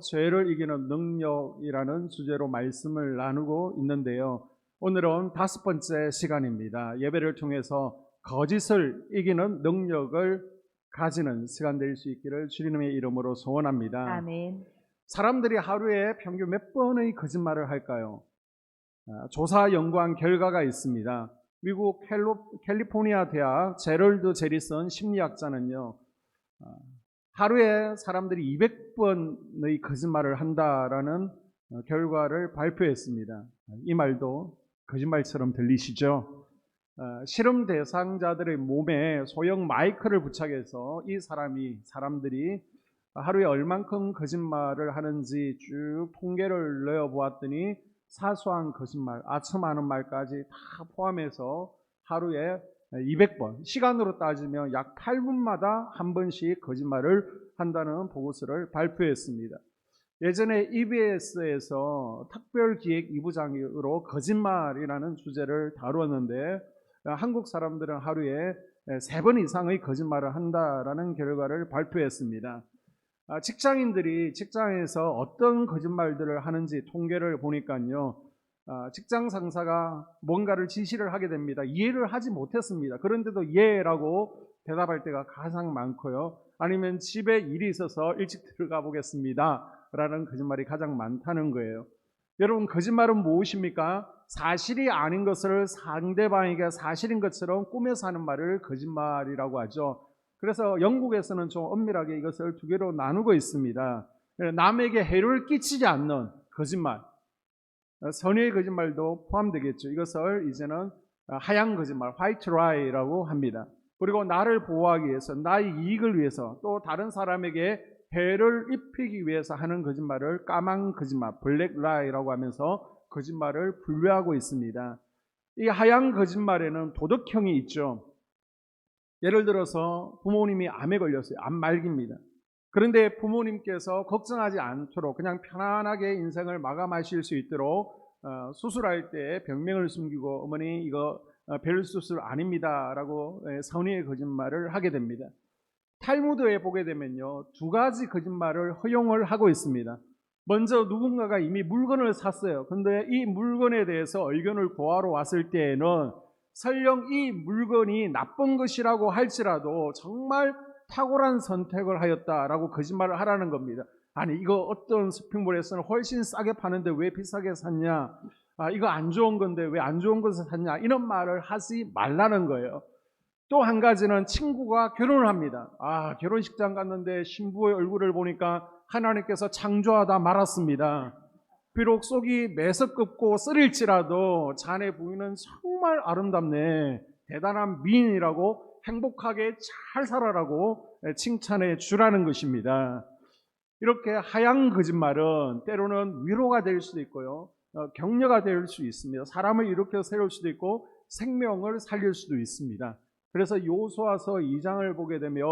죄를 이기는 능력이라는 주제로 말씀을 나누고 있는데요. 오늘은 5번째 시간입니다. 예배를 통해서 거짓을 이기는 능력을 가지는 시간 될 수 있기를 주님의 이름으로 소원합니다. 아멘. 사람들이 하루에 평균 몇 번의 거짓말을 할까요? 조사 연구한 결과가 있습니다. 미국 캘리포니아 대학 제럴드 제리슨 심리학자는요, 하루에 사람들이 200번의 거짓말을 한다라는 결과를 발표했습니다. 이 말도 거짓말처럼 들리시죠? 실험 대상자들의 몸에 소형 마이크를 부착해서 이 사람들이 하루에 얼만큼 거짓말을 하는지 쭉 통계를 내어보았더니 사소한 거짓말, 아첨하는 말까지 다 포함해서 하루에 200번, 시간으로 따지면 약 8분마다 한 번씩 거짓말을 한다는 보고서를 발표했습니다. 예전에 EBS에서 특별기획 2부장으로 거짓말이라는 주제를 다루었는데 한국 사람들은 하루에 3번 이상의 거짓말을 한다라는 결과를 발표했습니다. 직장인들이 직장에서 어떤 거짓말들을 하는지 통계를 보니까요, 직장 상사가 뭔가를 지시를 하게 됩니다. 이해를 하지 못했습니다. 그런데도 예라고 대답할 때가 가장 많고요. 아니면 집에 일이 있어서 일찍 들어가 보겠습니다 라는 거짓말이 가장 많다는 거예요. 여러분, 거짓말은 무엇입니까? 사실이 아닌 것을 상대방에게 사실인 것처럼 꾸며서 하는 말을 거짓말이라고 하죠. 그래서 영국에서는 좀 엄밀하게 이것을 두 개로 나누고 있습니다. 남에게 해를 끼치지 않는 거짓말, 선의의 거짓말도 포함되겠죠. 이것을 이제는 하얀 거짓말, 화이트 라이라고 합니다. 그리고 나를 보호하기 위해서, 나의 이익을 위해서, 또 다른 사람에게 해를 입히기 위해서 하는 거짓말을 까만 거짓말, 블랙 라이라고 하면서 거짓말을 분류하고 있습니다. 이 하얀 거짓말에는 도덕형이 있죠. 예를 들어서 부모님이 암에 걸렸어요. 암 말기입니다. 그런데 부모님께서 걱정하지 않도록 그냥 편안하게 인생을 마감하실 수 있도록 수술할 때 병명을 숨기고 어머니 이거 별 수술 아닙니다 라고 선의의 거짓말을 하게 됩니다. 탈무드에 보게 되면요, 2가지 거짓말을 허용을 하고 있습니다. 먼저 누군가가 이미 물건을 샀어요. 근데 이 물건에 대해서 의견을 구하러 왔을 때에는 설령 이 물건이 나쁜 것이라고 할지라도 정말 탁월한 선택을 하였다라고 거짓말을 하라는 겁니다. 아니, 이거 어떤 쇼핑몰에서는 훨씬 싸게 파는데 왜 비싸게 샀냐? 이거 안 좋은 건데 왜 안 좋은 것을 샀냐? 이런 말을 하지 말라는 거예요. 또 한 가지는 친구가 결혼을 합니다. 결혼식장 갔는데 신부의 얼굴을 보니까 하나님께서 창조하다 말았습니다. 비록 속이 매섭고 쓰릴지라도 자네 부인은 정말 아름답네, 대단한 미인이라고, 행복하게 잘 살아라고 칭찬해 주라는 것입니다. 이렇게 하얀 거짓말은 때로는 위로가 될 수도 있고요, 격려가 될 수 있습니다. 사람을 일으켜 세울 수도 있고 생명을 살릴 수도 있습니다. 그래서 여호수아서 2장을 보게 되면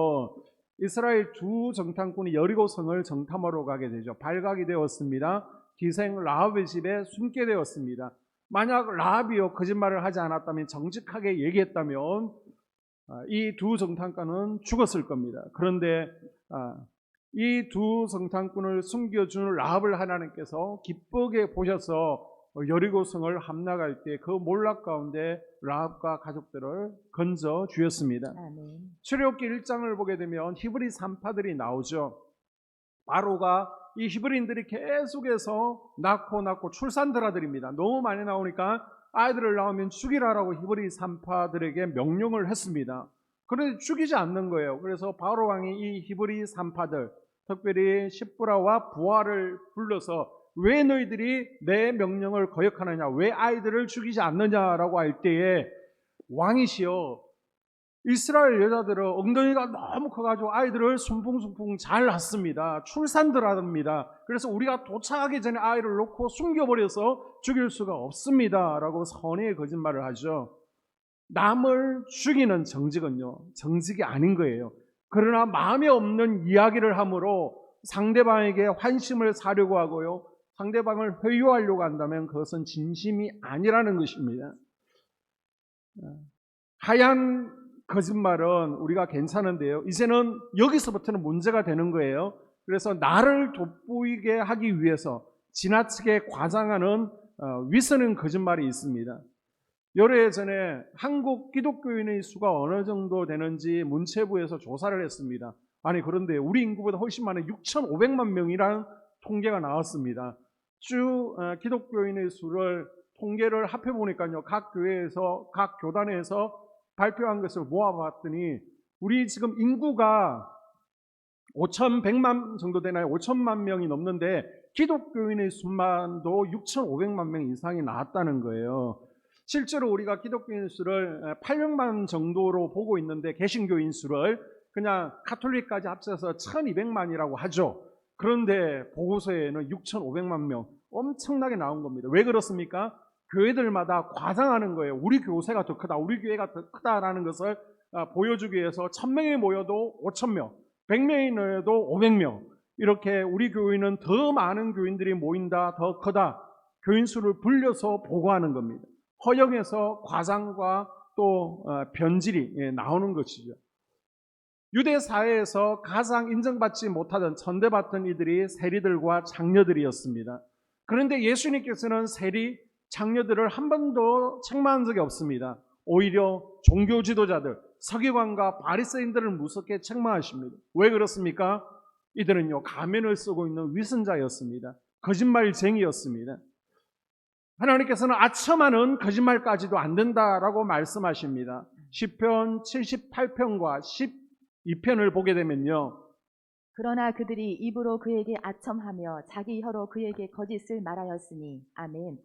이스라엘 두 정탐꾼이 여리고성을 정탐하러 가게 되죠. 발각이 되었습니다. 기생 라합의 집에 숨게 되었습니다. 만약 라합이요 거짓말을 하지 않았다면, 정직하게 얘기했다면 이 두 정탐꾼은 죽었을 겁니다. 그런데 이 두 정탐꾼을 숨겨준 라합을 하나님께서 기쁘게 보셔서 여리고성을 함락할 때 그 몰락 가운데 라합과 가족들을 건져 주었습니다. 출애굽기 1장을 보게 되면 히브리 산파들이 나오죠. 바로가 이 히브리인들이 계속해서 낳고 출산들 아들입니다. 너무 많이 나오니까 아이들을 낳으면 죽이라라고 히브리 산파들에게 명령을 했습니다. 그런데 죽이지 않는 거예요. 그래서 바로 왕이 이 히브리 산파들, 특별히 십브라와 부하를 불러서 왜 너희들이 내 명령을 거역하느냐, 왜 아이들을 죽이지 않느냐라고 할 때에 왕이시여, 이스라엘 여자들은 엉덩이가 너무 커가지고 아이들을 순풍순풍 잘 낳습니다. 출산들 합니다. 그래서 우리가 도착하기 전에 아이를 놓고 숨겨버려서 죽일 수가 없습니다 라고 선의의 거짓말을 하죠. 남을 죽이는 정직은요, 정직이 아닌 거예요. 그러나 마음에 없는 이야기를 함으로 상대방에게 환심을 사려고 하고요, 상대방을 회유하려고 한다면 그것은 진심이 아니라는 것입니다. 하얀 거짓말은 우리가 괜찮은데요, 이제는 여기서부터는 문제가 되는 거예요. 그래서 나를 돋보이게 하기 위해서 지나치게 과장하는 위선은 거짓말이 있습니다. 열흘 전에 한국 기독교인의 수가 어느 정도 되는지 문체부에서 조사를 했습니다. 아니 그런데 우리 인구보다 훨씬 많은 6,500만 명이라는 통계가 나왔습니다. 기독교인의 수를 통계를 합해보니까요, 각 교회에서 각 교단에서 발표한 것을 모아봤더니 우리 지금 인구가 5,100만 정도 되나요? 5천만 명이 넘는데 기독교인의 수만도 6,500만 명 이상이 나왔다는 거예요. 실제로 우리가 기독교인 수를 800만 정도로 보고 있는데 개신교인 수를 그냥 가톨릭까지 합쳐서 1,200만이라고 하죠. 그런데 보고서에는 6,500만 명 엄청나게 나온 겁니다. 왜 그렇습니까? 교회들마다 과장하는 거예요. 우리 교세가 더 크다, 우리 교회가 더 크다라는 것을 보여주기 위해서 1,000명이 모여도 5,000명, 100명이 모여도 500명, 이렇게 우리 교회는 더 많은 교인들이 모인다, 더 크다, 교인 수를 불려서 보고하는 겁니다. 허영에서 과장과 또 변질이 나오는 것이죠. 유대 사회에서 가장 인정받지 못하던 천대받던 이들이 세리들과 장녀들이었습니다. 그런데 예수님께서는 세리, 장녀들을 한 번도 책망한 적이 없습니다. 오히려 종교 지도자들, 서기관과 바리새인들을 무섭게 책망하십니다. 왜 그렇습니까? 이들은요, 가면을 쓰고 있는 위선자였습니다. 거짓말쟁이였습니다. 하나님께서는 아첨하는 거짓말까지도 안 된다라고 말씀하십니다. 시편 78편과 12편을 보게 되면요, 그러나 그들이 입으로 그에게 아첨하며 자기 혀로 그에게 거짓을 말하였으니 아멘.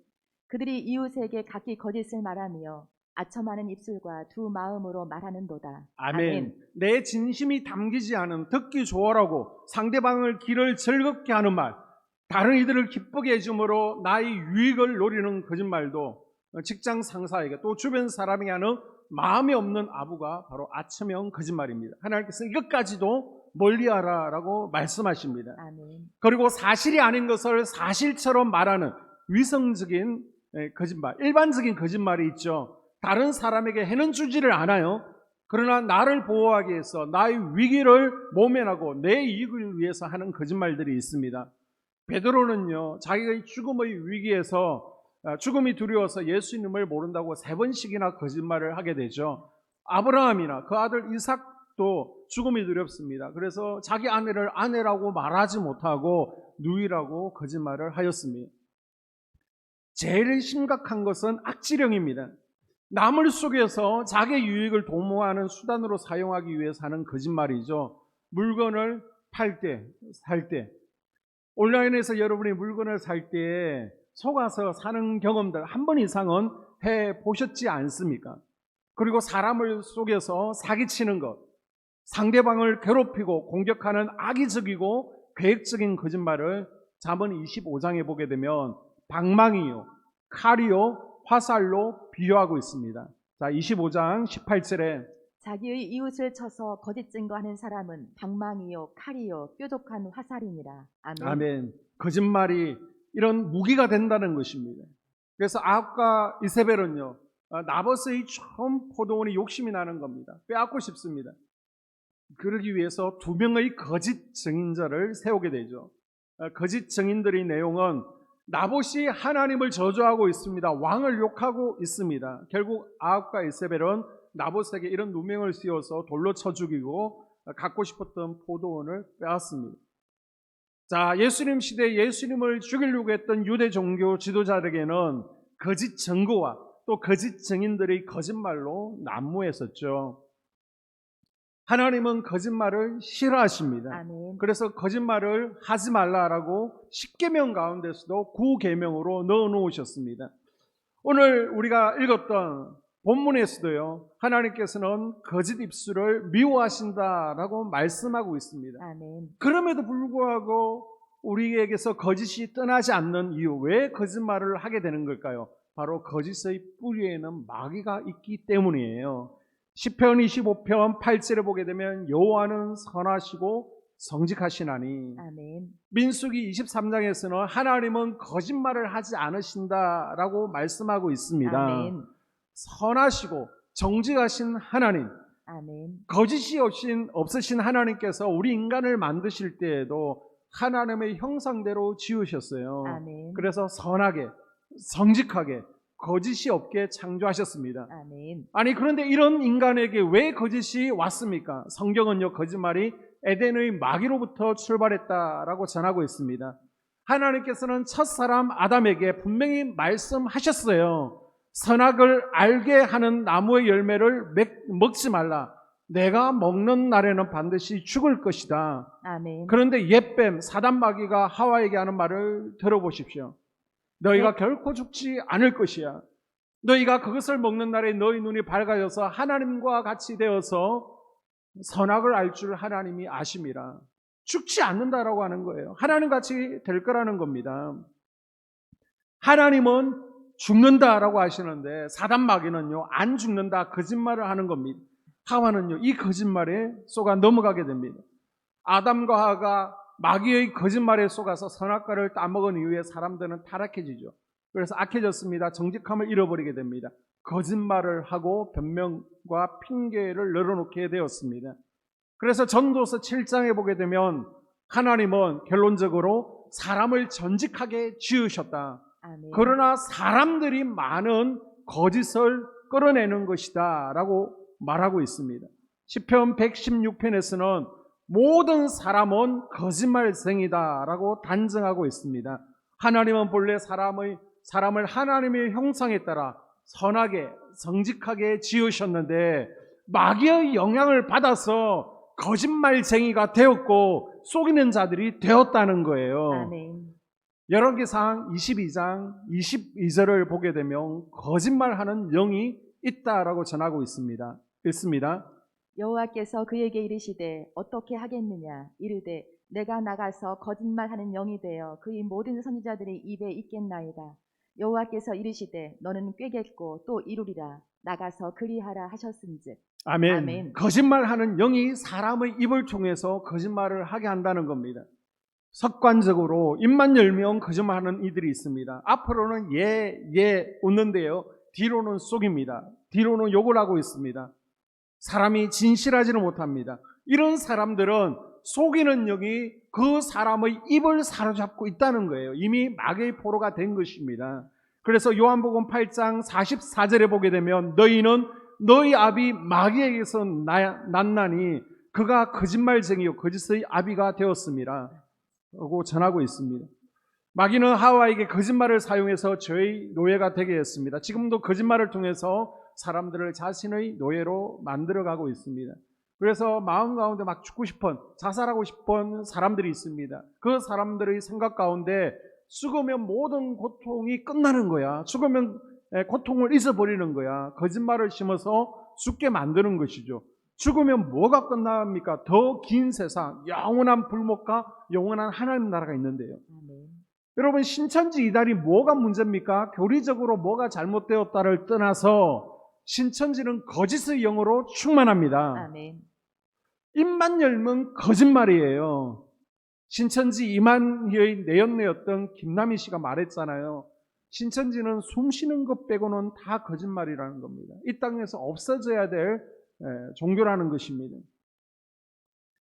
그들이 이웃에게 각기 거짓을 말하며 아첨하는 입술과 두 마음으로 말하는도다. 아멘. 내 진심이 담기지 않은 듣기 좋으라고 상대방을 귀를 즐겁게 하는 말, 다른 이들을 기쁘게 해줌으로 나의 유익을 노리는 거짓말도 직장 상사에게 또 주변 사람에게 하는 마음이 없는 아부가 바로 아첨형 거짓말입니다. 하나님께서 이것까지도 멀리하라라고 말씀하십니다. 아멘. 그리고 사실이 아닌 것을 사실처럼 말하는 위성적인 거짓말, 일반적인 거짓말이 있죠. 다른 사람에게 해는 주지를 않아요. 그러나 나를 보호하기 위해서 나의 위기를 모면하고 내 이익을 위해서 하는 거짓말들이 있습니다. 베드로는요, 자기가 죽음의 위기에서 죽음이 두려워서 예수님을 모른다고 3번씩이나 거짓말을 하게 되죠. 아브라함이나 그 아들 이삭도 죽음이 두렵습니다. 그래서 자기 아내를 아내라고 말하지 못하고 누이라고 거짓말을 하였습니다. 제일 심각한 것은 악지령입니다. 남을 속여서 자기 유익을 도모하는 수단으로 사용하기 위해서 하는 거짓말이죠. 물건을 팔 때, 살 때, 온라인에서 여러분이 물건을 살 때 속아서 사는 경험들 한 번 이상은 해보셨지 않습니까? 그리고 사람을 속여서 사기치는 것, 상대방을 괴롭히고 공격하는 악의적이고 계획적인 거짓말을 잠언 25장에 보게 되면 방망이요, 칼이요, 화살로 비유하고 있습니다. 자, 25장 18절에 자기의 이웃을 쳐서 거짓 증거하는 사람은 방망이요, 칼이요, 뾰족한 화살이니라. 아멘. 아멘. 거짓말이 이런 무기가 된다는 것입니다. 그래서 아합과 이세벨은요, 나봇의 처음 포도원이 욕심이 나는 겁니다. 빼앗고 싶습니다. 그러기 위해서 2명의 거짓 증인자를 세우게 되죠. 거짓 증인들의 내용은 나봇이 하나님을 저주하고 있습니다. 왕을 욕하고 있습니다. 결국 아합과 이세벨은 나봇에게 이런 누명을 씌워서 돌로 쳐 죽이고 갖고 싶었던 포도원을 빼앗습니다. 자, 예수님 시대에 예수님을 죽이려고 했던 유대 종교 지도자들에게는 거짓 증거와 또 거짓 증인들의 거짓말로 난무했었죠. 하나님은 거짓말을 싫어하십니다. 아멘. 그래서 거짓말을 하지 말라라고 10계명 가운데서도 9계명으로 넣어 놓으셨습니다. 오늘 우리가 읽었던 본문에서도요, 하나님께서는 거짓 입술을 미워하신다라고 말씀하고 있습니다. 아멘. 그럼에도 불구하고 우리에게서 거짓이 떠나지 않는 이유, 왜 거짓말을 하게 되는 걸까요? 바로 거짓의 뿌리에는 마귀가 있기 때문이에요. 시편 25편 8절에 보게 되면 여호와는 선하시고 정직하시나니, 아멘. 민수기 23장에서는 하나님은 거짓말을 하지 않으신다라고 말씀하고 있습니다. 아멘. 선하시고 정직하신 하나님, 아멘. 거짓이 없으신 하나님께서 우리 인간을 만드실 때에도 하나님의 형상대로 지으셨어요. 아멘. 그래서 선하게, 정직하게, 거짓이 없게 창조하셨습니다. 아멘. 아니 그런데 이런 인간에게 왜 거짓이 왔습니까? 성경은요 거짓말이 에덴의 마귀로부터 출발했다라고 전하고 있습니다. 하나님께서는 첫사람 아담에게 분명히 말씀하셨어요. 선악을 알게 하는 나무의 열매를 먹지 말라. 내가 먹는 날에는 반드시 죽을 것이다. 아멘. 그런데 옛뱀 사단 마귀가 하와에게 하는 말을 들어보십시오. 너희가 결코 죽지 않을 것이야. 너희가 그것을 먹는 날에 너희 눈이 밝아져서 하나님과 같이 되어서 선악을 알 줄 하나님이 아심이라. 죽지 않는다라고 하는 거예요. 하나님같이 될 거라는 겁니다. 하나님은 죽는다라고 하시는데 사단 마귀는요 안 죽는다 거짓말을 하는 겁니다. 하와는요 이 거짓말에 속아 넘어가게 됩니다. 아담과 하와가 마귀의 거짓말에 속아서 선악과를 따먹은 이후에 사람들은 타락해지죠. 그래서 악해졌습니다. 정직함을 잃어버리게 됩니다. 거짓말을 하고 변명과 핑계를 늘어놓게 되었습니다. 그래서 전도서 7장에 보게 되면 하나님은 결론적으로 사람을 전직하게 지으셨다. 아멘. 그러나 사람들이 많은 거짓을 끌어내는 것이다 라고 말하고 있습니다. 시편 116편에서는 모든 사람은 거짓말쟁이다 라고 단정하고 있습니다. 하나님은 본래 사람을 하나님의 형상에 따라 선하게 정직하게 지으셨는데 마귀의 영향을 받아서 거짓말쟁이가 되었고 속이는 자들이 되었다는 거예요. 아멘. 열왕기상 22장 22절을 보게 되면 거짓말하는 영이 있다라고 전하고 있습니다. 읽습니다. 여호와께서 그에게 이르시되 어떻게 하겠느냐 이르되 내가 나가서 거짓말하는 영이 되어 그의 모든 선지자들의 입에 있겠나이다. 여호와께서 이르시되 너는 꾀겠고 또 이루리라. 나가서 그리하라 하셨은즉. 아멘. 아멘. 거짓말하는 영이 사람의 입을 통해서 거짓말을 하게 한다는 겁니다. 습관적으로 입만 열면 거짓말하는 이들이 있습니다. 앞으로는 예 웃는데요. 뒤로는 속입니다. 뒤로는 욕을 하고 있습니다. 사람이 진실하지는 못합니다. 이런 사람들은 속이는 영이 그 사람의 입을 사로잡고 있다는 거예요. 이미 마귀의 포로가 된 것입니다. 그래서 요한복음 8장 44절에 보게 되면 너희는 너희 아비 마귀에게서 났나니 그가 거짓말쟁이요 거짓의 아비가 되었습니다. 라고 전하고 있습니다. 마귀는 하와에게 거짓말을 사용해서 죄의 노예가 되게 했습니다. 지금도 거짓말을 통해서 사람들을 자신의 노예로 만들어가고 있습니다. 그래서 마음 가운데 막 죽고 싶은, 자살하고 싶은 사람들이 있습니다. 그 사람들의 생각 가운데 죽으면 모든 고통이 끝나는 거야. 죽으면 고통을 잊어버리는 거야. 거짓말을 심어서 죽게 만드는 것이죠. 죽으면 뭐가 끝납니까? 더 긴 세상, 영원한 불목과 영원한 하나님 나라가 있는데요. 아멘. 여러분 신천지 이달이 뭐가 문제입니까? 교리적으로 뭐가 잘못되었다를 떠나서 신천지는 거짓의 영으로 충만합니다. 아멘. 입만 열면 거짓말이에요. 신천지 이만희의 내연내였던 김남희 씨가 말했잖아요. 신천지는 숨 쉬는 것 빼고는 다 거짓말이라는 겁니다. 이 땅에서 없어져야 될 종교라는 것입니다.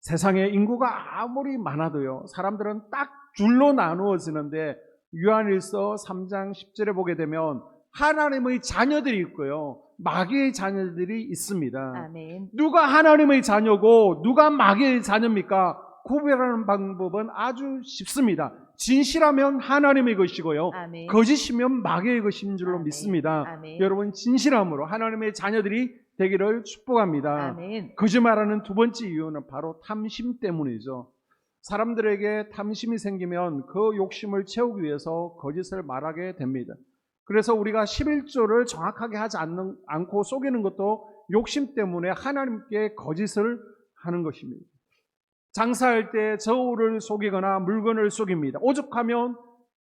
세상에 인구가 아무리 많아도요. 사람들은 딱 줄로 나누어지는데 요한일서 3장 10절에 보게 되면 하나님의 자녀들이 있고요. 마귀의 자녀들이 있습니다. 아멘. 누가 하나님의 자녀고 누가 마귀의 자녀입니까? 구별하는 방법은 아주 쉽습니다. 진실하면 하나님의 것이고요. 아멘. 거짓이면 마귀의 것인 줄로 아멘. 믿습니다. 아멘. 여러분 진실함으로 하나님의 자녀들이 되기를 축복합니다. 아멘. 거짓말하는 두 번째 이유는 바로 탐심 때문이죠. 사람들에게 탐심이 생기면 그 욕심을 채우기 위해서 거짓을 말하게 됩니다. 그래서 우리가 11조를 정확하게 하지 않고 속이는 것도 욕심 때문에 하나님께 거짓을 하는 것입니다. 장사할 때 저울을 속이거나 물건을 속입니다. 오죽하면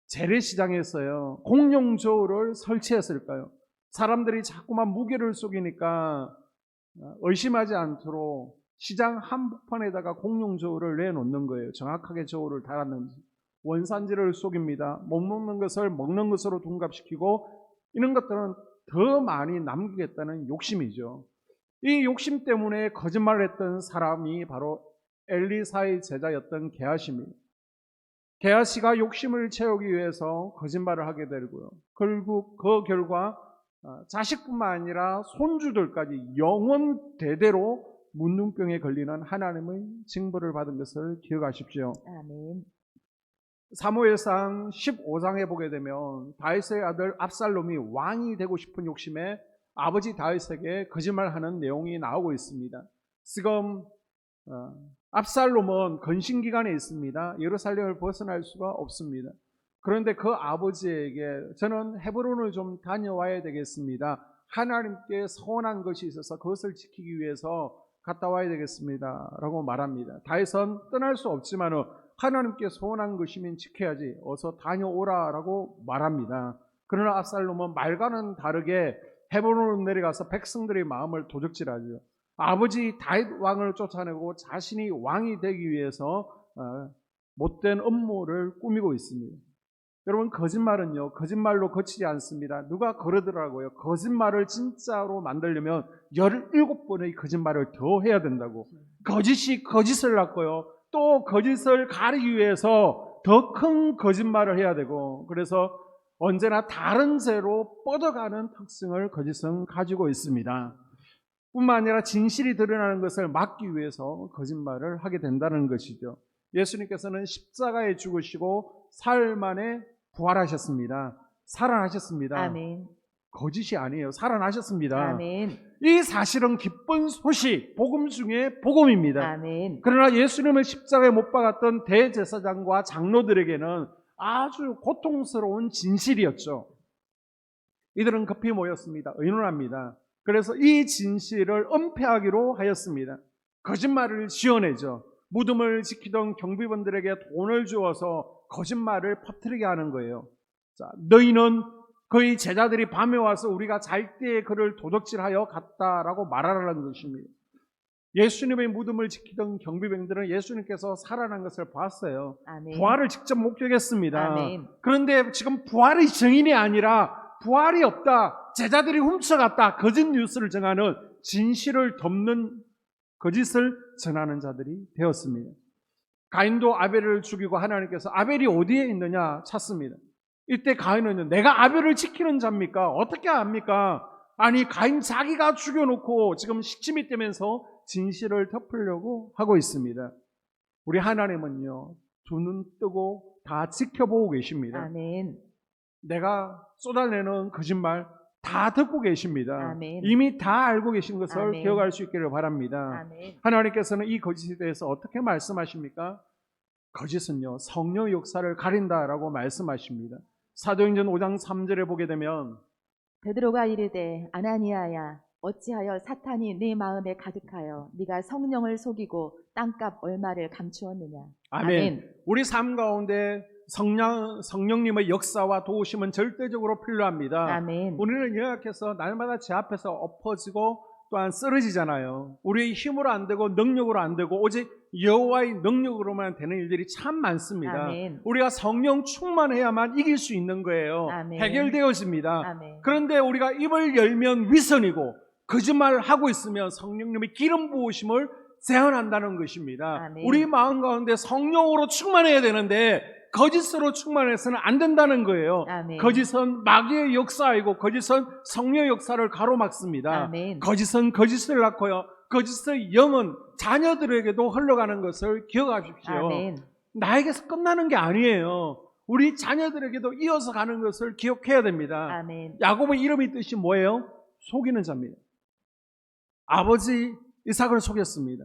재래시장에서요 공용 저울을 설치했을까요? 사람들이 자꾸만 무게를 속이니까 의심하지 않도록 시장 한복판에다가 공용 저울을 내놓는 거예요. 정확하게 저울을 달았는지. 원산지를 속입니다. 못 먹는 것을 먹는 것으로 둔갑시키고 이런 것들은 더 많이 남기겠다는 욕심이죠. 이 욕심 때문에 거짓말을 했던 사람이 바로 엘리사의 제자였던 게하시입니다. 게하시가 욕심을 채우기 위해서 거짓말을 하게 되고요. 결국 그 결과 자식뿐만 아니라 손주들까지 영원 대대로 문둥병에 걸리는 하나님의 징벌을 받은 것을 기억하십시오. 아멘. 사무엘상 15장에 보게 되면 다윗의 아들 압살롬이 왕이 되고 싶은 욕심에 아버지 다윗에게 거짓말하는 내용이 나오고 있습니다. 지금 압살롬은 건신기간에 있습니다. 예루살렘을 벗어날 수가 없습니다. 그런데 그 아버지에게 저는 헤브론을 좀 다녀와야 되겠습니다. 하나님께 서원한 것이 있어서 그것을 지키기 위해서 갔다 와야 되겠습니다 라고 말합니다. 다윗은 떠날 수 없지만 하나님께 서원한 것이면 지켜야지 어서 다녀오라 라고 말합니다. 그러나 압살롬은 말과는 다르게 헤브론으로 내려가서 백성들의 마음을 도적질하죠. 아버지 다윗 왕을 쫓아내고 자신이 왕이 되기 위해서 못된 음모를 꾸미고 있습니다. 여러분, 거짓말은요, 거짓말로 그치지 않습니다. 누가 그러더라고요. 거짓말을 진짜로 만들려면 17번의 거짓말을 더 해야 된다고. 거짓이 거짓을 낳고요. 또 거짓을 가리기 위해서 더 큰 거짓말을 해야 되고, 그래서 언제나 다른 죄로 뻗어가는 특성을 거짓은 가지고 있습니다. 뿐만 아니라 진실이 드러나는 것을 막기 위해서 거짓말을 하게 된다는 것이죠. 예수님께서는 십자가에 죽으시고 사흘 만에 부활하셨습니다. 살아나셨습니다. 아멘. 거짓이 아니에요. 살아나셨습니다. 아멘. 이 사실은 기쁜 소식, 복음 중에 복음입니다. 아멘. 그러나 예수님을 십자가에 못 박았던 대제사장과 장로들에게는 아주 고통스러운 진실이었죠. 이들은 급히 모였습니다. 의논합니다. 그래서 이 진실을 은폐하기로 하였습니다. 거짓말을 지어내죠. 무덤을 지키던 경비원들에게 돈을 주어서 거짓말을 퍼뜨리게 하는 거예요. 자, 너희는 그의 제자들이 밤에 와서 우리가 잘 때 그를 도둑질하여 갔다라고 말하라는 것입니다. 예수님의 무덤을 지키던 경비병들은 예수님께서 살아난 것을 봤어요. 아멘. 부활을 직접 목격했습니다. 아멘. 그런데 지금 부활의 증인이 아니라 부활이 없다, 제자들이 훔쳐갔다, 거짓 뉴스를 정하는 진실을 덮는 거짓을 전하는 자들이 되었습니다. 가인도 아벨을 죽이고 하나님께서 아벨이 어디에 있느냐 찾습니다. 이때 가인은 내가 아벨을 지키는 자입니까? 어떻게 압니까? 아니, 가인 자기가 죽여놓고 지금 시침이 되면서 진실을 덮으려고 하고 있습니다. 우리 하나님은요, 두 눈 뜨고 다 지켜보고 계십니다. 아멘. 내가 쏟아내는 거짓말 다 듣고 계십니다. 아멘. 이미 다 알고 계신 것을 아멘. 기억할 수 있기를 바랍니다. 아멘. 하나님께서는 이 거짓에 대해서 어떻게 말씀하십니까? 거짓은요, 성령의 역사를 가린다라고 말씀하십니다. 사도행전 5장 3절에 보게 되면 베드로가 이르되 아나니아야 어찌하여 사탄이 네 마음에 가득하여 네가 성령을 속이고 땅값 얼마를 감추었느냐. 아멘. 우리 삶 가운데 성령님의 역사와 도우심은 절대적으로 필요합니다. 아멘. 우리는 연약해서 날마다 제 앞에서 엎어지고 또한 쓰러지잖아요. 우리의 힘으로 안 되고 능력으로 안 되고 오직 여호와의 능력으로만 되는 일들이 참 많습니다. 아멘. 우리가 성령 충만해야만 이길 수 있는 거예요. 아멘. 해결되어집니다. 아멘. 그런데 우리가 입을 열면 위선이고 거짓말을 하고 있으면 성령님의 기름 부으심을 제한한다는 것입니다. 아멘. 우리 마음 가운데 성령으로 충만해야 되는데 거짓으로 충만해서는 안 된다는 거예요. 아멘. 거짓은 마귀의 역사이고 거짓은 성령의 역사를 가로막습니다. 아멘. 거짓은 거짓을 낳고요. 거짓의 영은 자녀들에게도 흘러가는 것을 기억하십시오. 아멘. 나에게서 끝나는 게 아니에요. 우리 자녀들에게도 이어서 가는 것을 기억해야 됩니다. 아멘. 야곱의 이름의 뜻이 뭐예요? 속이는 자입니다. 아버지 이삭을 속였습니다.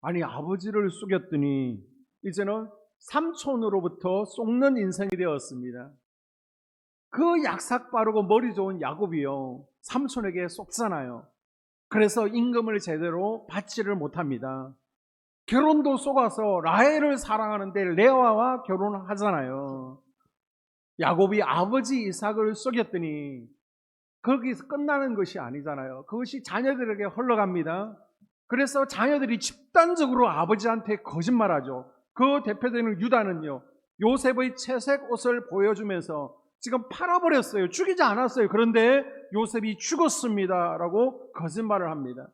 아니, 아버지를 속였더니 이제는 삼촌으로부터 속는 인생이 되었습니다. 그 약삭 빠르고 머리 좋은 야곱이요, 삼촌에게 속잖아요. 그래서 임금을 제대로 받지를 못합니다. 결혼도 속아서 라헬을 사랑하는데 레아와 결혼을 하잖아요. 야곱이 아버지 이삭을 속였더니 거기서 끝나는 것이 아니잖아요. 그것이 자녀들에게 흘러갑니다. 그래서 자녀들이 집단적으로 아버지한테 거짓말하죠. 그 대표되는 유다는요, 요셉의 채색 옷을 보여주면서 지금 팔아버렸어요. 죽이지 않았어요. 그런데 요셉이 죽었습니다 라고 거짓말을 합니다.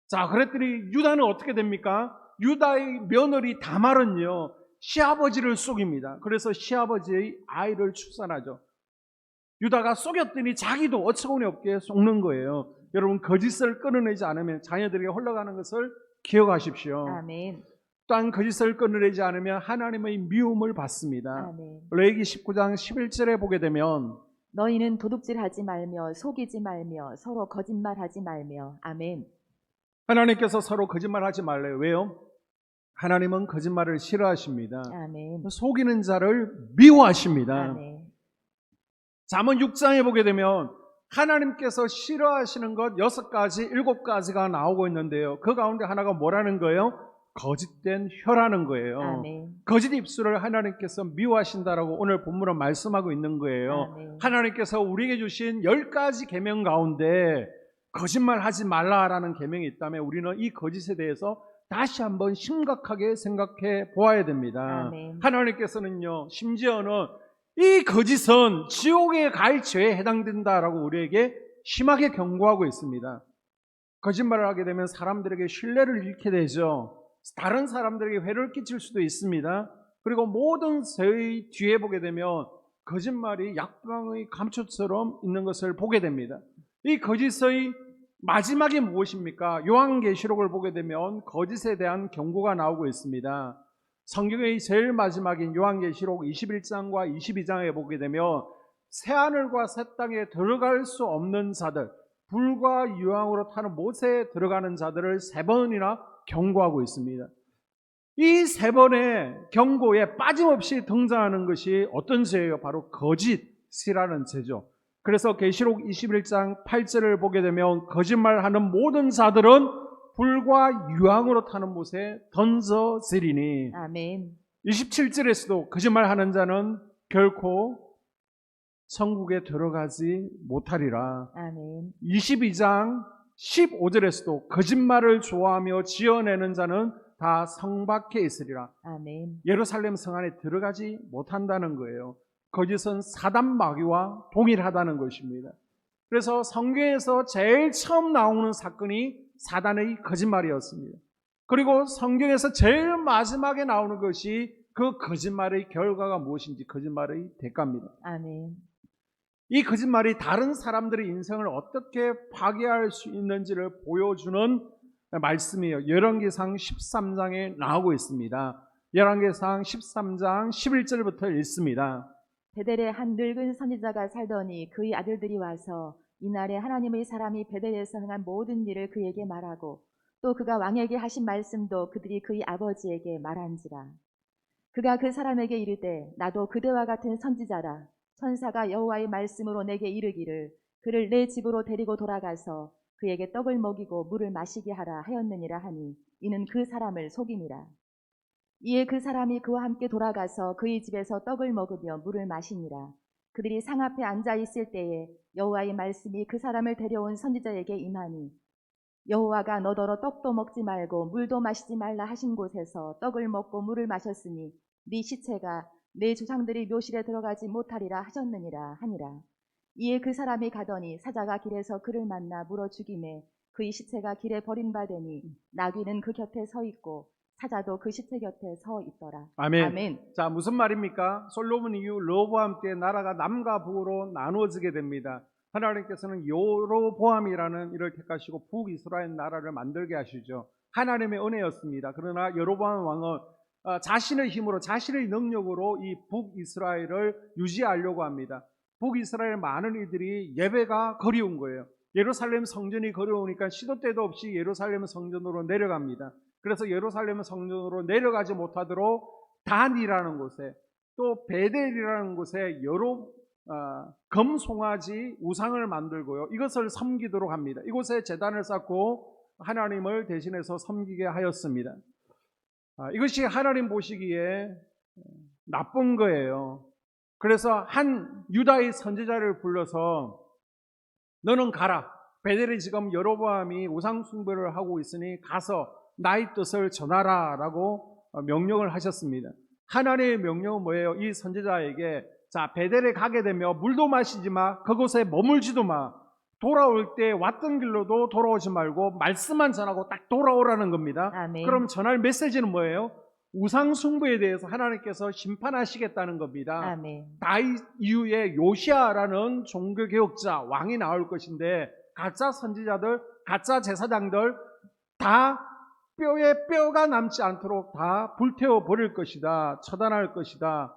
자, 그랬더니 유다는 어떻게 됩니까? 유다의 며느리 다말은요, 시아버지를 속입니다. 그래서 시아버지의 아이를 출산하죠. 유다가 속였더니 자기도 어처구니 없게 속는 거예요. 여러분, 거짓을 끊어내지 않으면 자녀들에게 흘러가는 것을 기억하십시오. 아멘. 또한 거짓을 끊어내지 않으면 하나님의 미움을 받습니다. 아멘. 레위기 19장 11절에 보게 되면 너희는 도둑질하지 말며 속이지 말며 서로 거짓말하지 말며. 아멘. 하나님께서 서로 거짓말하지 말래요. 왜요? 하나님은 거짓말을 싫어하십니다. 아멘. 속이는 자를 미워하십니다. 아멘. 잠언 6장에 보게 되면 하나님께서 싫어하시는 것 6가지, 7가지가 나오고 있는데요. 그 가운데 하나가 뭐라는 거예요? 거짓된 혀라는 거예요. 아멘. 거짓 입술을 하나님께서 미워하신다라고 오늘 본문은 말씀하고 있는 거예요. 아멘. 하나님께서 우리에게 주신 10가지 계명 가운데 거짓말하지 말라라는 계명이 있다면 우리는 이 거짓에 대해서 다시 한번 심각하게 생각해 보아야 됩니다. 아멘. 하나님께서는요, 심지어는 이 거짓은 지옥에 갈 죄에 해당된다라고 우리에게 심하게 경고하고 있습니다. 거짓말을 하게 되면 사람들에게 신뢰를 잃게 되죠. 다른 사람들에게 회를 끼칠 수도 있습니다. 그리고 모든 죄의 뒤에 보게 되면 거짓말이 약방의 감초처럼 있는 것을 보게 됩니다. 이 거짓의 마지막이 무엇입니까? 요한계시록을 보게 되면 거짓에 대한 경고가 나오고 있습니다. 성경의 제일 마지막인 요한계시록 21장과 22장에 보게 되면 새하늘과 새 땅에 들어갈 수 없는 자들, 불과 유황으로 타는 못에 들어가는 자들을 3번이나 경고하고 있습니다. 이 3번의 경고에 빠짐없이 등장하는 것이 어떤 죄예요? 바로 거짓이라는 죄죠. 그래서 계시록 21장 8절을 보게 되면 거짓말하는 모든 자들은 불과 유황으로 타는 못에 던져지리니. 아멘. 27절에서도 거짓말하는 자는 결코 천국에 들어가지 못하리라. 아멘. 22장 15절에서도 거짓말을 좋아하며 지어내는 자는 다 성 밖에 있으리라. 아멘. 예루살렘 성 안에 들어가지 못한다는 거예요. 거짓은 사단 마귀와 동일하다는 것입니다. 그래서 성경에서 제일 처음 나오는 사건이 사단의 거짓말이었습니다. 그리고 성경에서 제일 마지막에 나오는 것이 그 거짓말의 결과가 무엇인지, 거짓말의 대가입니다. 아멘. 이 거짓말이 다른 사람들의 인생을 어떻게 파괴할 수 있는지를 보여주는 말씀이에요. 열왕기상 13장에 나오고 있습니다. 열왕기상 13장 11절부터 읽습니다. 베델에 한 늙은 선지자가 살더니 그의 아들들이 와서 이날에 하나님의 사람이 베델에서 행한 모든 일을 그에게 말하고 또 그가 왕에게 하신 말씀도 그들이 그의 아버지에게 말한지라. 그가 그 사람에게 이르되 나도 그대와 같은 선지자라. 천사가 여호와의 말씀으로 내게 이르기를 그를 내 집으로 데리고 돌아가서 그에게 떡을 먹이고 물을 마시게 하라 하였느니라 하니 이는 그 사람을 속임이라. 이에 그 사람이 그와 함께 돌아가서 그의 집에서 떡을 먹으며 물을 마시니라. 그들이 상 앞에 앉아 있을 때에 여호와의 말씀이 그 사람을 데려온 선지자에게 임하니 여호와가 너더러 떡도 먹지 말고 물도 마시지 말라 하신 곳에서 떡을 먹고 물을 마셨으니 네 시체가 내 조상들이 묘실에 들어가지 못하리라 하셨느니라 하니라. 이에 그 사람이 가더니 사자가 길에서 그를 만나 물어 죽이매 그의 시체가 길에 버림받으니 나귀는 그 곁에 서 있고 사자도 그 시체 곁에 서 있더라. 아멘. 아멘. 자, 무슨 말입니까? 솔로몬 이후 르호보암 때 나라가 남과 북으로 나누어지게 됩니다. 하나님께서는 여로보암이라는 이를 택하시고 북이스라엘 나라를 만들게 하시죠. 하나님의 은혜였습니다. 그러나 여로보암 왕은 자신의 힘으로, 자신의 능력으로 이 북이스라엘을 유지하려고 합니다. 북이스라엘 많은 이들이 예배가 그리운 거예요. 예루살렘 성전이 그리우니까 시도 때도 없이 예루살렘 성전으로 내려갑니다. 그래서 예루살렘 성전으로 내려가지 못하도록 단이라는 곳에 또 베델이라는 곳에 여러 금송아지 우상을 만들고요. 이것을 섬기도록 합니다. 이곳에 제단을 쌓고 하나님을 대신해서 섬기게 하였습니다. 이것이 하나님 보시기에 나쁜 거예요. 그래서 한 유다의 선지자를 불러서 너는 가라. 베델이 지금 여로보암이 우상 숭배를 하고 있으니 가서 나의 뜻을 전하라 라고 명령을 하셨습니다. 하나님의 명령은 뭐예요? 이 선지자에게 자, 베델에 가게 되면 물도 마시지 마, 그곳에 머물지도 마, 돌아올 때 왔던 길로도 돌아오지 말고 말씀만 전하고 딱 돌아오라는 겁니다. 아멘. 그럼 전할 메시지는 뭐예요? 우상 숭배에 대해서 하나님께서 심판하시겠다는 겁니다. 아멘. 다윗 이후에 요시아라는 종교개혁자 왕이 나올 것인데 가짜 선지자들, 가짜 제사장들 다 뼈에 뼈가 남지 않도록 다 불태워 버릴 것이다, 처단할 것이다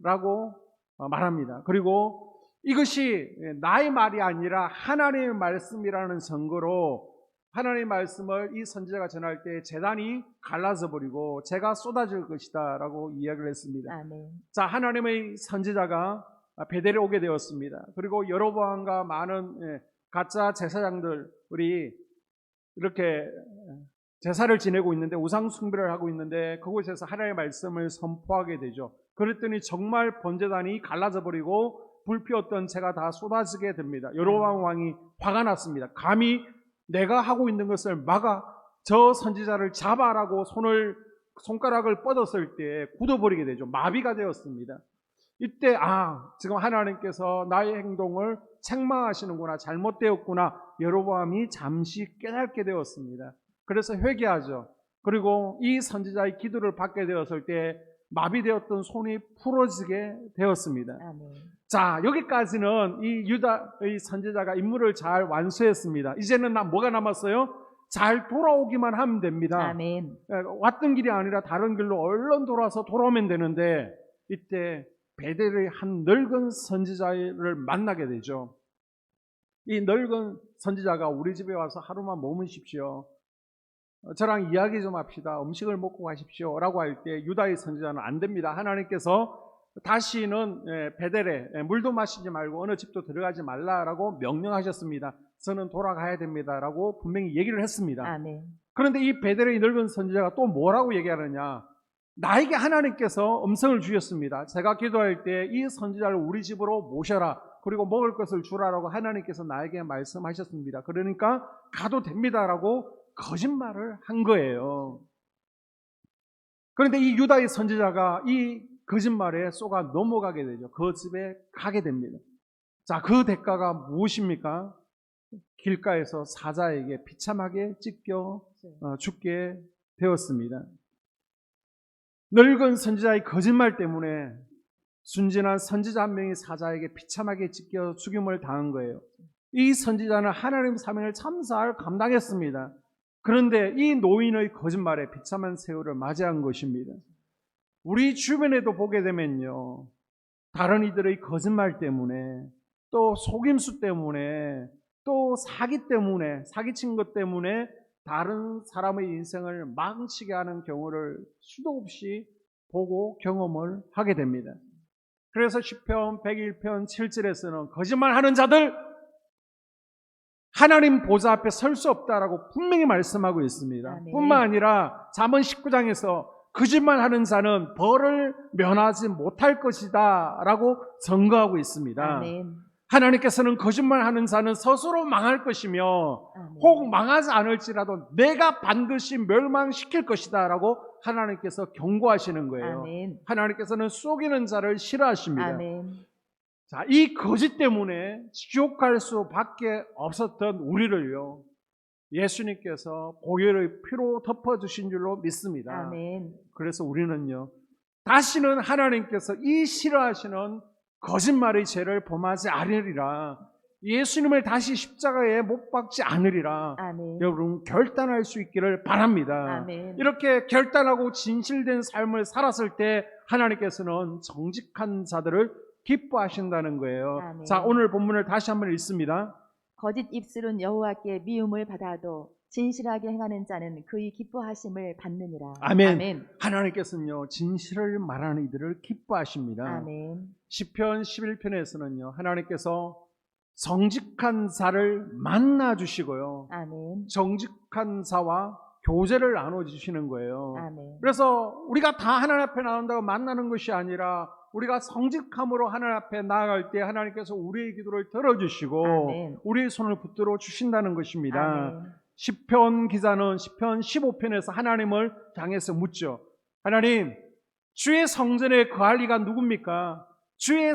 라고 말합니다. 그리고 이것이 나의 말이 아니라 하나님의 말씀이라는 증거로 하나님의 말씀을 이 선지자가 전할 때 제단이 갈라져 버리고 재가 쏟아질 것이다 라고 이야기를 했습니다. 아멘. 자, 하나님의 선지자가 베델에 오게 되었습니다. 그리고 여로보암과 많은 가짜 제사장들이 이렇게 제사를 지내고 있는데 우상 숭배를 하고 있는데 그곳에서 하나님의 말씀을 선포하게 되죠. 그랬더니 정말 번제단이 갈라져 버리고 불피웠던 재가 다 쏟아지게 됩니다. 여로보암 왕이 화가 났습니다. 감히 내가 하고 있는 것을 막아 저 선지자를 잡아라고 손가락을 뻗었을 때 굳어버리게 되죠. 마비가 되었습니다. 이때 지금 하나님께서 나의 행동을 책망하시는구나, 잘못되었구나, 여로보암이 잠시 깨닫게 되었습니다. 그래서 회개하죠. 그리고 이 선지자의 기도를 받게 되었을 때 마비되었던 손이 풀어지게 되었습니다. 아멘. 자, 여기까지는 이 유다의 선지자가 임무를 잘 완수했습니다. 이제는 뭐가 남았어요? 잘 돌아오기만 하면 됩니다. 아멘. 왔던 길이 아니라 다른 길로 얼른 돌아오면 되는데 이때 베델의 한 늙은 선지자를 만나게 되죠. 이 늙은 선지자가 우리 집에 와서 하루만 머무십시오. 저랑 이야기 좀 합시다. 음식을 먹고 가십시오. 라고 할 때 유다의 선지자는 안 됩니다. 하나님께서 다시는 베델에 물도 마시지 말고 어느 집도 들어가지 말라라고 명령하셨습니다. 저는 돌아가야 됩니다. 라고 분명히 얘기를 했습니다. 아멘. 그런데 이 베델의 늙은 선지자가 또 뭐라고 얘기하느냐? 나에게 하나님께서 음성을 주셨습니다. 제가 기도할 때 이 선지자를 우리 집으로 모셔라. 그리고 먹을 것을 주라라고 하나님께서 나에게 말씀하셨습니다. 그러니까 가도 됩니다라고 거짓말을 한 거예요. 그런데 이 유다의 선지자가 이 거짓말에 쏘가 넘어가게 되죠. 그 집에 가게 됩니다. 자, 그 대가가 무엇입니까? 길가에서 사자에게 비참하게 찢겨 죽게 되었습니다. 늙은 선지자의 거짓말 때문에 순진한 선지자 한 명이 사자에게 비참하게 찢겨 죽임을 당한 거예요. 이 선지자는 하나님 사명을 참 잘 감당했습니다. 그런데 이 노인의 거짓말에 비참한 세월을 맞이한 것입니다. 우리 주변에도 보게 되면요, 다른 이들의 거짓말 때문에, 또 속임수 때문에, 또 사기 때문에, 사기친 것 때문에 다른 사람의 인생을 망치게 하는 경우를 수도 없이 보고 경험을 하게 됩니다. 그래서 시편 101편 7절에서는 거짓말하는 자들 하나님 보좌 앞에 설 수 없다라고 분명히 말씀하고 있습니다. 아멘. 뿐만 아니라 잠언 19장에서 거짓말하는 자는 벌을 면하지 못할 것이다 라고 증거하고 있습니다. 아멘. 하나님께서는 거짓말하는 자는 스스로 망할 것이며 아멘. 혹 망하지 않을지라도 내가 반드시 멸망시킬 것이다 라고 하나님께서 경고하시는 거예요. 아멘. 하나님께서는 속이는 자를 싫어하십니다. 아멘. 자, 이 거짓 때문에 지옥 갈 수밖에 없었던 우리를요, 예수님께서 보혈의 피로 덮어주신 줄로 믿습니다. 아멘. 그래서 우리는요, 다시는 하나님께서 이 싫어하시는 거짓말의 죄를 범하지 않으리라, 예수님을 다시 십자가에 못 박지 않으리라, 아멘. 여러분 결단할 수 있기를 바랍니다. 아멘. 이렇게 결단하고 진실된 삶을 살았을 때 하나님께서는 정직한 자들을 기뻐하신다는 거예요. 아멘. 자, 오늘 본문을 다시 한번 읽습니다. 거짓 입술은 여호와께 미움을 받아도 진실하게 행하는 자는 그의 기뻐하심을 받느니라. 아멘. 아멘. 하나님께서는요, 진실을 말하는 이들을 기뻐하십니다. 아멘. 시편 11편에서는요, 하나님께서 정직한 자를 만나 주시고요, 아멘. 정직한 자와 교제를 나눠 주시는 거예요. 아멘. 그래서 우리가 다 하나님 앞에 나온다고 만나는 것이 아니라 우리가 성직함으로 하나님 앞에 나아갈 때 하나님께서 우리의 기도를 들어주시고 아멘. 우리의 손을 붙들어 주신다는 것입니다. 아멘. 시편 기자는 시편 15편에서 하나님을 향해서 묻죠. 하나님, 주의 성전에 거할 이가 누굽니까? 주의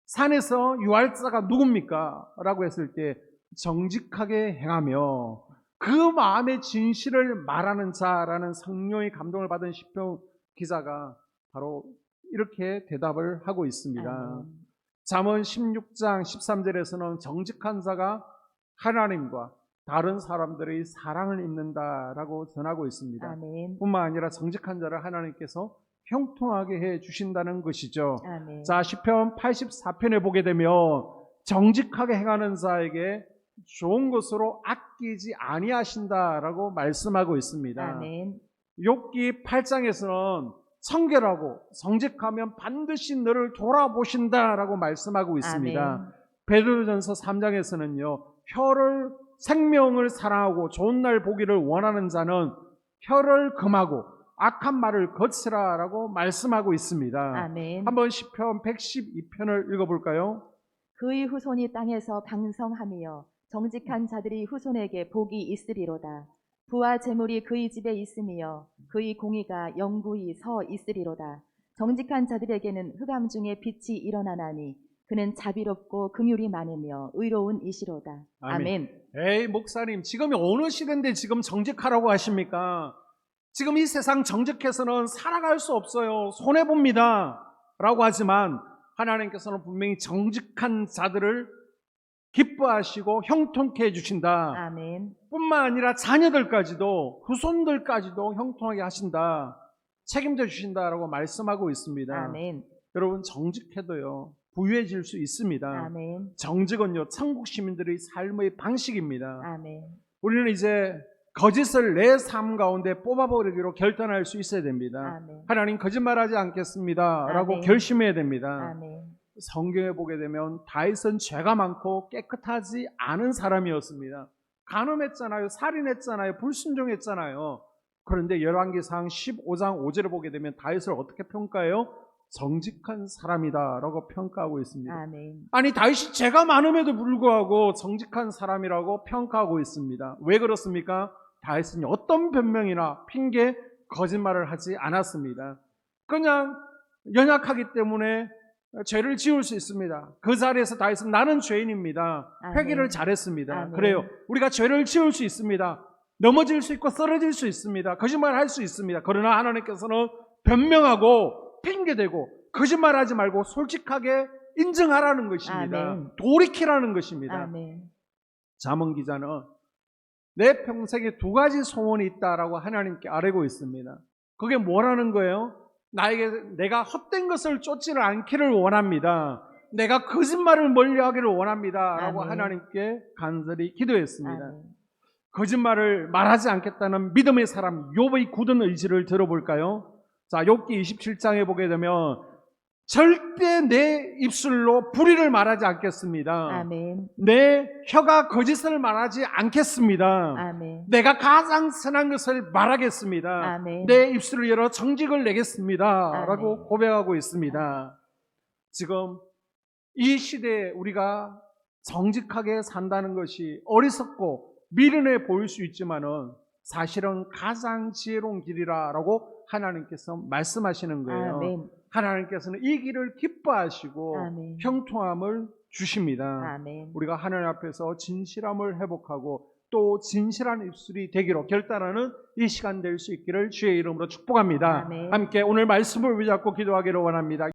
산에서 유할 자가 누굽니까? 라고 했을 때 정직하게 행하며 그 마음의 진실을 말하는 자라는 성령의 감동을 받은 시편 기자가 바로 이렇게 대답을 하고 있습니다. 아멘. 잠언 16장 13절에서는 정직한 자가 하나님과 다른 사람들의 사랑을 입는다라고 전하고 있습니다. 아멘. 뿐만 아니라 정직한 자를 하나님께서 형통하게 해 주신다는 것이죠. 아멘. 자, 시편 84편에 보게 되면 정직하게 행하는 자에게 좋은 것으로 아끼지 아니하신다라고 말씀하고 있습니다. 아멘. 욥기 8장에서는 청결하고 정직하면 반드시 너를 돌아보신다라고 말씀하고 있습니다. 아멘. 베드로전서 3장에서는요. 생명을 사랑하고 좋은 날 보기를 원하는 자는 혀를 금하고 악한 말을 거치라라고 말씀하고 있습니다. 아멘. 한번 시편 112편을 읽어볼까요? 그의 후손이 땅에서 방성하며 정직한 자들이 후손에게 복이 있으리로다. 부와 재물이 그의 집에 있으며 그의 공의가 영구히 서 있으리로다. 정직한 자들에게는 흑암 중에 빛이 일어나나니 그는 자비롭고 긍휼이 많으며 의로운 이시로다. 아멘. 에이 목사님, 지금이 어느 시대인데 지금 정직하라고 하십니까? 지금 이 세상 정직해서는 살아갈 수 없어요. 손해봅니다 라고 하지만 하나님께서는 분명히 정직한 자들을 기뻐하시고 형통케 해주신다. 아멘. 뿐만 아니라 자녀들까지도 후손들까지도 형통하게 하신다. 책임져 주신다라고 말씀하고 있습니다. 아멘. 여러분, 정직해도요 부유해질 수 있습니다. 아멘. 정직은요 천국 시민들의 삶의 방식입니다. 아멘. 우리는 이제 거짓을 내 삶 가운데 뽑아버리기로 결단할 수 있어야 됩니다. 아멘. 하나님 거짓말하지 않겠습니다 라고 아멘. 결심해야 됩니다. 아멘. 성경에 보게 되면 다윗은 죄가 많고 깨끗하지 않은 사람이었습니다. 간음했잖아요. 살인했잖아요. 불순종했잖아요. 그런데 열왕기상 15장 5절을 보게 되면 다윗을 어떻게 평가해요? 정직한 사람이다 라고 평가하고 있습니다. 아멘. 아니, 다윗이 죄가 많음에도 불구하고 정직한 사람이라고 평가하고 있습니다. 왜 그렇습니까? 다윗은 어떤 변명이나 핑계, 거짓말을 하지 않았습니다. 그냥 연약하기 때문에 죄를 지을 수 있습니다. 그 자리에서 다윗은 나는 죄인입니다. 아멘. 회개를 잘했습니다. 아멘. 그래요. 우리가 죄를 지을 수 있습니다. 넘어질 수 있고 쓰러질 수 있습니다. 거짓말을 할 수 있습니다. 그러나 하나님께서는 변명하고 핑계대고 거짓말하지 말고 솔직하게 인정하라는 것입니다. 아멘. 돌이키라는 것입니다. 아멘. 잠언 기자는 내 평생에 두 가지 소원이 있다라고 하나님께 아뢰고 있습니다. 그게 뭐라는 거예요? 내가 헛된 것을 쫓지를 않기를 원합니다. 내가 거짓말을 멀리하기를 원합니다 라고 아멘. 하나님께 간절히 기도했습니다. 아멘. 거짓말을 말하지 않겠다는 믿음의 사람 욥의 굳은 의지를 들어볼까요? 자, 욥기 27장에 보게 되면 절대 내 입술로 불의를 말하지 않겠습니다. 아멘. 내 혀가 거짓을 말하지 않겠습니다. 아멘. 내가 가장 선한 것을 말하겠습니다. 아멘. 내 입술을 열어 정직을 내겠습니다. 아멘. 라고 고백하고 있습니다. 지금 이 시대에 우리가 정직하게 산다는 것이 어리석고 미련해 보일 수 있지만은 사실은 가장 지혜로운 길이라고 하나님께서 말씀하시는 거예요. 아멘. 하나님께서는 이 길을 기뻐하시고 아멘. 형통함을 주십니다. 아멘. 우리가 하나님 앞에서 진실함을 회복하고 또 진실한 입술이 되기로 결단하는 이 시간 될 수 있기를 주의 이름으로 축복합니다. 아멘. 함께 오늘 말씀을 붙잡고 기도하기를 원합니다.